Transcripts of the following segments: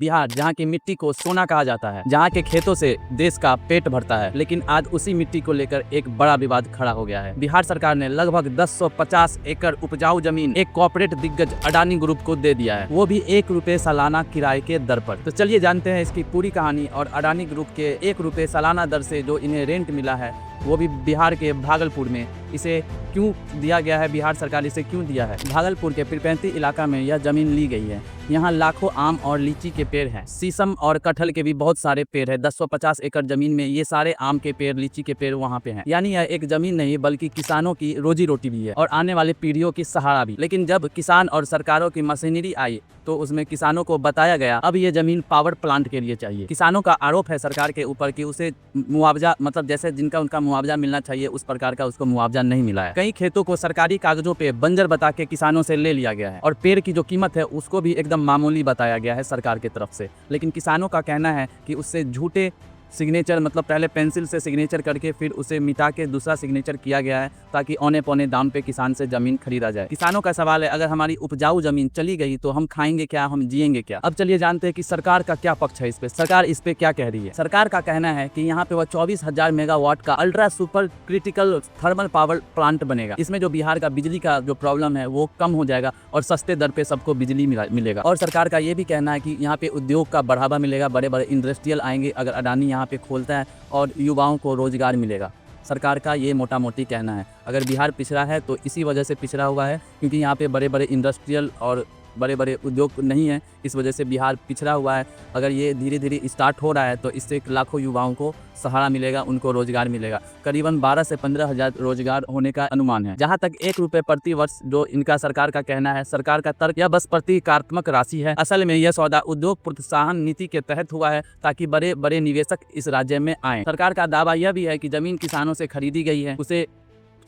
बिहार जहाँ की मिट्टी को सोना कहा जाता है, जहाँ के खेतों से देश का पेट भरता है, लेकिन आज उसी मिट्टी को लेकर एक बड़ा विवाद खड़ा हो गया है। बिहार सरकार ने लगभग 1050 एकड़ उपजाऊ जमीन एक कॉर्पोरेट दिग्गज अडानी ग्रुप को दे दिया है, वो भी ₹1 सालाना किराए के दर पर। तो चलिए जानते हैं इसकी पूरी कहानी और अडानी ग्रुप के ₹1 सालाना दर से जो इन्हें रेंट मिला है, वो भी बिहार के भागलपुर में, इसे क्यों दिया गया है, बिहार सरकार इसे क्यों दिया है। भागलपुर के पीरपैंती इलाका में यह जमीन ली गई है। यहाँ लाखों आम और लीची के पेड़ हैं, शीशम और कटहल के भी बहुत सारे पेड़ हैं। 1050 एकड़ जमीन में ये सारे आम के पेड़, लीची के पेड़ वहाँ पे हैं। यानी यह एक जमीन नहीं बल्कि किसानों की रोजी रोटी भी है और आने वाले पीढ़ियों की सहारा भी। लेकिन जब किसान और सरकारों की मशीनरी आई तो उसमें किसानों को बताया गया अब ये जमीन पावर प्लांट के लिए चाहिए। किसानों का आरोप है सरकार के ऊपर कि उसे मुआवजा, मतलब जैसे जिनका उनका मुआवजा मिलना चाहिए उस प्रकार का उसको मुआवजा नहीं मिला है। कई खेतों को सरकारी कागजों पे बंजर बता के किसानों से ले लिया गया है और पेड़ की जो कीमत है उसको भी एकदम मामूली बताया गया है सरकार की तरफ से। लेकिन किसानों का कहना है कि उससे झूठे सिग्नेचर, मतलब पहले पेंसिल से सिग्नेचर करके फिर उसे मिटा के दूसरा सिग्नेचर किया गया है ताकि औने पौने दाम पे किसान से जमीन खरीदा जाए। किसानों का सवाल है अगर हमारी उपजाऊ जमीन चली गई तो हम खाएंगे क्या, हम जिएंगे क्या। अब चलिए जानते हैं कि सरकार का क्या पक्ष है इस पे, सरकार इस पे क्या कह रही है। सरकार का कहना है कि यहाँ पे वह 24,000 मेगावाट का ultra super critical thermal power plant बनेगा। इसमें जो बिहार का बिजली का जो प्रॉब्लम है वो कम हो जाएगा और सस्ते दर पे सबको बिजली मिलेगा। और सरकार का ये भी कहना है कि यहाँ पे उद्योग का बढ़ावा मिलेगा, बड़े बड़े इंडस्ट्रियल आएंगे अगर अडानी यहाँ पे खोलता है और युवाओं को रोजगार मिलेगा। सरकार का ये मोटा मोटी कहना है। अगर बिहार पिछड़ा है तो इसी वजह से पिछड़ा हुआ है क्योंकि यहाँ पे बड़े बड़े इंडस्ट्रियल और बड़े बड़े उद्योग नहीं है, इस वजह से बिहार पिछड़ा हुआ है। अगर ये धीरे धीरे स्टार्ट हो रहा है तो इससे लाखों युवाओं को सहारा मिलेगा, उनको रोजगार मिलेगा। करीबन 12 से 15 हज़ार रोजगार होने का अनुमान है। जहां तक ₹1 प्रति वर्ष जो इनका सरकार का कहना है, सरकार का तर्क यह बस प्रतीकात्मक राशि है। असल में यह सौदा उद्योग प्रोत्साहन नीति के तहत हुआ है ताकि बड़े बड़े निवेशक इस राज्य में आए। सरकार का दावा यह भी है कि जमीन किसानों से खरीदी गई है, उसे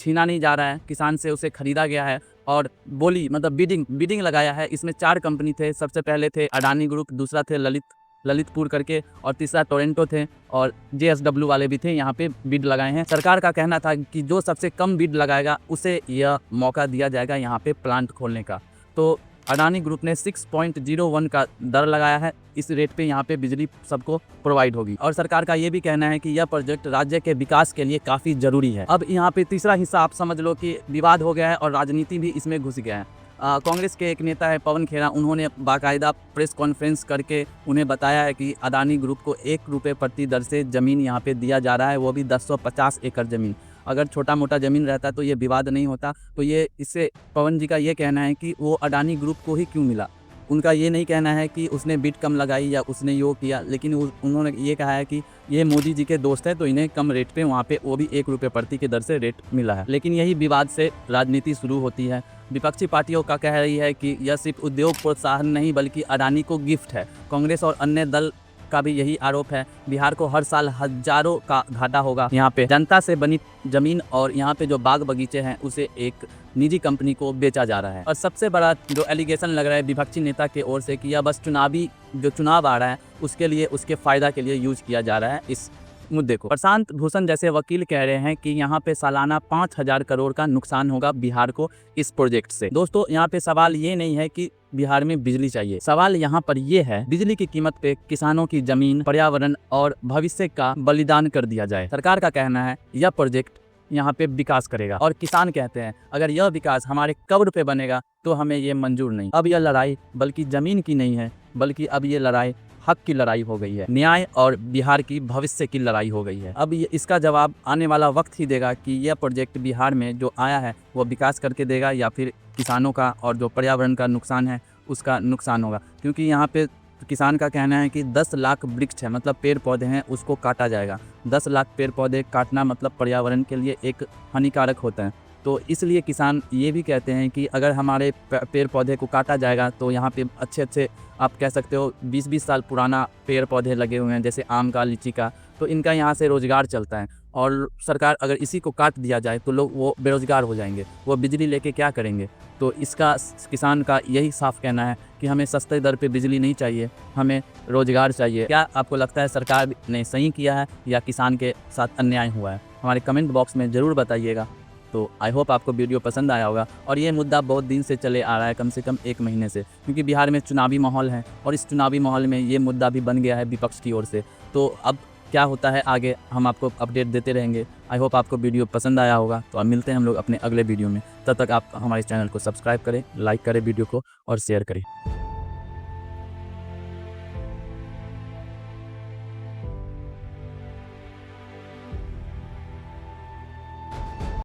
छीना नहीं जा रहा है, किसान से उसे खरीदा गया है और बोली मतलब बिडिंग लगाया है। इसमें 4 कंपनी थे। सबसे पहले थे अडानी ग्रुप, दूसरा थे ललितपुर करके और तीसरा टोरेंटो थे और JSW वाले भी थे, यहाँ पे बिड लगाए हैं। सरकार का कहना था कि जो सबसे कम बिड लगाएगा उसे यह मौका दिया जाएगा यहाँ पे प्लांट खोलने का। तो अडानी ग्रुप ने 6.01 का दर लगाया है। इस रेट पे यहाँ पे बिजली सबको प्रोवाइड होगी और सरकार का ये भी कहना है कि यह प्रोजेक्ट राज्य के विकास के लिए काफ़ी जरूरी है। अब यहाँ पे तीसरा हिस्सा आप समझ लो कि विवाद हो गया है और राजनीति भी इसमें घुस गया है। कांग्रेस के एक नेता है पवन खेड़ा, उन्होंने बाकायदा प्रेस कॉन्फ्रेंस करके उन्हें बताया है कि अडानी ग्रुप को ₹1 प्रति दर से ज़मीन यहाँ पे दिया जा रहा है, वो भी 1050 एकड़ ज़मीन। अगर छोटा मोटा ज़मीन रहता तो ये विवाद नहीं होता। तो ये इससे पवन जी का ये कहना है कि वो अडानी ग्रुप को ही क्यों मिला। उनका ये नहीं कहना है कि उसने बिड कम लगाई या उसने यो किया, लेकिन उन्होंने ये कहा है कि ये मोदी जी के दोस्त है तो इन्हें कम रेट पे वहाँ पे वो भी ₹1 प्रति के दर से रेट मिला है। लेकिन यही विवाद से राजनीति शुरू होती है। विपक्षी पार्टियों का कह रही है कि यह सिर्फ उद्योग प्रोत्साहन नहीं बल्कि अडानी को गिफ्ट है। कांग्रेस और अन्य दल का भी यही आरोप है। बिहार को हर साल हजारों का घाटा होगा। यहाँ पे जनता से बनी जमीन और यहाँ पे जो बाग बगीचे हैं उसे एक निजी कंपनी को बेचा जा रहा है। और सबसे बड़ा जो एलिगेशन लग रहा है विपक्षी नेता के ओर से कि यह बस चुनाव आ रहा है उसके लिए, उसके फायदा के लिए यूज किया जा रहा है इस मुद्दे को। प्रशांत भूषण जैसे वकील कह रहे हैं कि यहाँ पे सालाना 5,000 करोड़ का नुकसान होगा बिहार को इस प्रोजेक्ट से। दोस्तों यहाँ पे सवाल ये नहीं है कि बिहार में बिजली चाहिए, सवाल यहाँ पर ये है बिजली की कीमत पे किसानों की जमीन, पर्यावरण और भविष्य का बलिदान कर दिया जाए। सरकार का कहना है यह प्रोजेक्ट यहाँ पे विकास करेगा और किसान कहते हैं अगर यह विकास हमारे कब्र पे बनेगा तो हमें ये मंजूर नहीं। अब यह लड़ाई बल्कि जमीन की नहीं है बल्कि अब ये लड़ाई हक की लड़ाई हो गई है, न्याय और बिहार की भविष्य की लड़ाई हो गई है। अब इसका जवाब आने वाला वक्त ही देगा कि यह प्रोजेक्ट बिहार में जो आया है वो विकास करके देगा या फिर किसानों का और जो पर्यावरण का नुकसान है उसका नुकसान होगा। क्योंकि यहाँ पे किसान का कहना है कि 10 लाख वृक्ष है, मतलब पेड़ पौधे हैं, उसको काटा जाएगा। 10 लाख पेड़ पौधे काटना मतलब पर्यावरण के लिए एक हानिकारक होता है। तो इसलिए किसान ये भी कहते हैं कि अगर हमारे पेड़ पौधे को काटा जाएगा तो यहाँ पे अच्छे आप कह सकते हो 20-20 साल पुराना पेड़ पौधे लगे हुए हैं जैसे आम का, लीची का, तो इनका यहाँ से रोजगार चलता है। और सरकार अगर इसी को काट दिया जाए तो लोग वो बेरोजगार हो जाएंगे, वो बिजली लेके क्या करेंगे। तो इसका किसान का यही साफ कहना है कि हमें सस्ते दर पे बिजली नहीं चाहिए, हमें रोजगार चाहिए। क्या आपको लगता है सरकार ने सही किया है या किसान के साथ अन्याय हुआ है? हमारे कमेंट बॉक्स में ज़रूर बताइएगा। तो आई होप आपको वीडियो पसंद आया होगा। और ये मुद्दा बहुत दिन से चले आ रहा है, कम से कम 1 महीने से, क्योंकि बिहार में चुनावी माहौल है और इस चुनावी माहौल में ये मुद्दा भी बन गया है विपक्ष की ओर से। तो अब क्या होता है आगे हम आपको अपडेट देते रहेंगे। आई होप आपको वीडियो पसंद आया होगा। तो अब मिलते हैं हम लोग अपने अगले वीडियो में। तब तक आप हमारे चैनल को सब्सक्राइब करें, लाइक करें वीडियो को और शेयर करें।